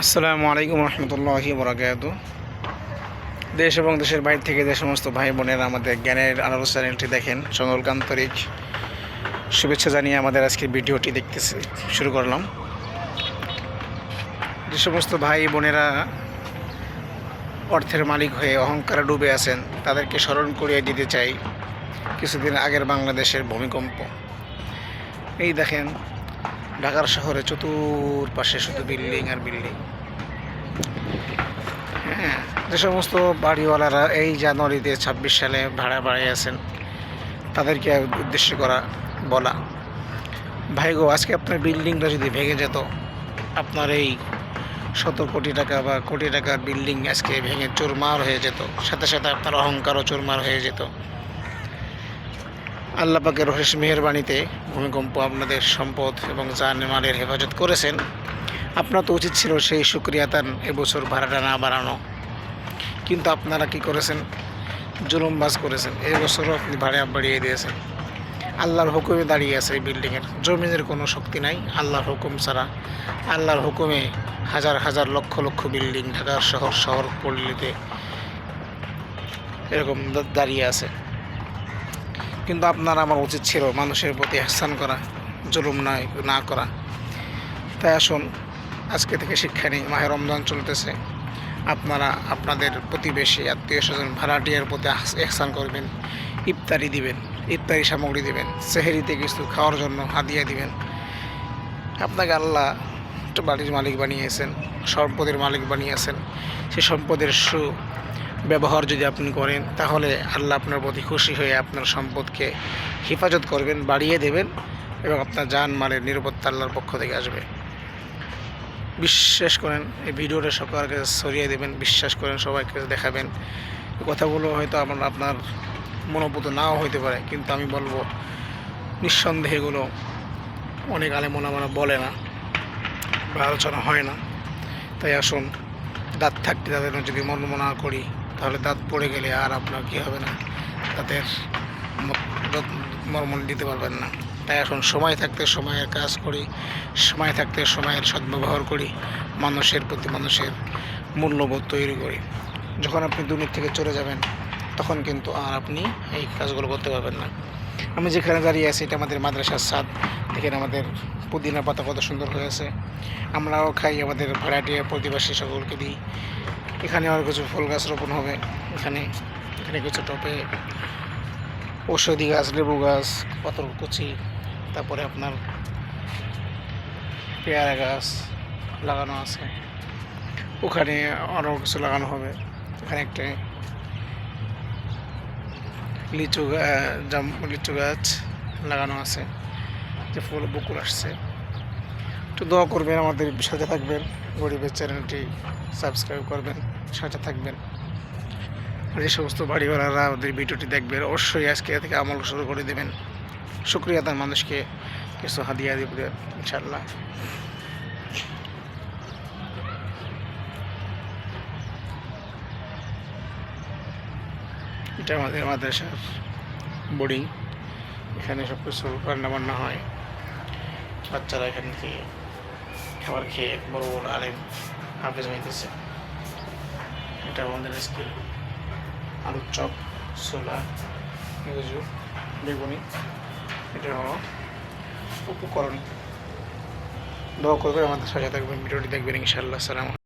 আসসালামু আলাইকুম রহমতুল্লাহি বরাকাতুহু। দেশ এবং দেশের বাইরে থেকে যে সমস্ত ভাই বোনেরা আমাদের জ্ঞানের আলো চ্যানেলটি দেখেন, সকলকে আন্তরিক শুভেচ্ছা জানিয়ে আমাদের আজকের ভিডিওটি দেখতেছি শুরু করলাম। যে সমস্ত ভাই বোনেরা অর্থের মালিক হয়ে অহংকারে ডুবে আছেন, তাদেরকে স্মরণ করিয়ে দিতে চাই কিছুদিন আগের বাংলাদেশের ভূমিকম্প। এই দেখেন, ঢাকার শহরে চতুর্পাশে শুধু বিল্ডিং আর বিল্ডিং। হ্যাঁ, যে সমস্ত বাড়িওয়ালারা এই জানুয়ারিতে 26 সালে ভাড়া বাড়িয়েছেন, তাদেরকে উদ্দেশ্য করা বলা, ভাই গো, আজকে আপনার বিল্ডিংটা যদি ভেঙে যেত, আপনার এই 100 কোটি টাকা বা কোটি টাকার বিল্ডিং আজকে ভেঙে চুরমার হয়ে যেত, সাথে সাথে আপনার অহংকারও চুরমার হয়ে যেত। আল্লাহ পাকের অশেষ মেহেরবানিতে ভূমিকম্প আপনাদের সম্পদ এবং জানমালের হেফাজত করেছেন। আপনার তো উচিত ছিল সেই শুকরিয়াতান এবছর ভাড়াটা না বাড়ানো, কিন্তু আপনারা কি করেছেন? জুলুমবাজ করেছেন। এই বছরও আপনি ভাড়া বাড়িয়ে দিয়েছেন। আল্লাহর হুকুমে দাঁড়িয়ে আছে এই বিল্ডিংয়ের, জমিনের কোনো শক্তি নাই আল্লাহর হুকুম ছাড়া। আল্লাহর হুকুমে হাজার হাজার লক্ষ লক্ষ বিল্ডিং ঢাকার শহর পল্লীতে এরকম দাঁড়িয়ে আছে। কিন্তু আপনার আমার উচিত ছিল মানুষের প্রতি ইহসান করা, জুলুম না করা। তাই আসুন, আজকে থেকে শিক্ষা নিই। মাহে রমজান চলতেছে, আপনারা আপনাদের প্রতিবেশী আত্মীয় স্বজন ভাড়াটিয়ার প্রতি ইহসান করবেন, ইফতারি দিবেন, ইফতারি সামগ্রী দিবেন, সেহরিতে কিছু খাওয়ার জন্য হাদিয়া দিবেন। আপনাকে আল্লাহ একটা বাড়ির মালিক বানিয়েছেন, সম্পদের মালিক বানিয়েছেন। সেই সম্পদের ব্যবহার যদি আপনি করেন, তাহলে আল্লাহ আপনার প্রতি খুশি হয়ে আপনার সম্পদকে হেফাজত করবেন, বাড়িয়ে দেবেন, এবং আপনার জান মালের নিরাপত্তা আল্লাহর পক্ষ থেকে আসবে। বিশ্বাস করেন, এই ভিডিওটা সবার কাছে ছড়িয়ে দেবেন, বিশ্বাস করেন, সবাইকে দেখাবেন। কথাগুলো হয়তো আপনার মনোভূত নাও হইতে পারে, কিন্তু আমি বলবো নিঃসন্দেহে এগুলো অনেক আলেমোলামারা বলে না বা আলোচনা হয় না। তাই আসুন, দাঁত থাকতে তাদের যদি মর্ম না করি, তাহলে দাঁত পড়ে গেলে আর আপনার কী হবে না, তাদের মর্ম দিতে পারবেন না। তাই আসুন, সময় থাকতে সময়ের কাজ করি, সময় থাকতে সময়ের সদ্ব্যবহার করি, মানুষের প্রতি মানুষের মূল্যবোধ তৈরি করি। যখন আপনি দুনিয়া থেকে চলে যাবেন, তখন কিন্তু আর আপনি এই কাজগুলো করতে পারবেন না। আমি যেখানে দাঁড়িয়ে আছি, এটা আমাদের মাদ্রাসার ছাদ। দেখেন আমাদের পুদিনা পাতা কত সুন্দর হয়েছে। আমরাও খাই, আমাদের ভাড়াটিয়া প্রতিবেশী সকলকে দিই। এখানে আর কিছু ফুল গাছ রোপণ হবে। এখানে কিছু টপে ঔষধি গাছ, লেবু গাছ, পাথরকুচি, তারপরে আপনার পেয়ারা গাছ লাগানো আছে। ওখানে আরও কিছু লাগানো হবে। এখানে একটা লিচু গাছ লাগানো আছে, যে ফুল বকুল আসছে। একটু দোয়া করবেন, আমাদের সাথে থাকবেন, গরিবের চ্যানেলটি সাবস্ক্রাইব করবেন, সাথে থাকবেন। আর যে সমস্ত বাড়িওয়ালারা আমাদের ভিডিওটি দেখবেন, অবশ্যই আজকে থেকে আমল শুরু করে দেবেন। শুক্রিয়া তার মানুষকে কিছু হাদিয়া দেবেন ইনশাল্লাহ। এটা আমাদের মাদ্রাসার বোর্ডিং। এখানে সব কিছু রান্নাবান্না হয়। বাচ্চারা এখান থেকে খাবার খেয়ে বড় বড় আলেম হাফেজ হইতেছে। এটা আমাদের স্কুল। আলুর চপ, ছোলা, পেঁয়াজু, বেগুনি, এটা হলো উপকরণ। দোয়া করবেন, আমাদের সাথে থাকবেন, ভিডিওটি দেখবেন ইনশাআল্লাহ। সালাম।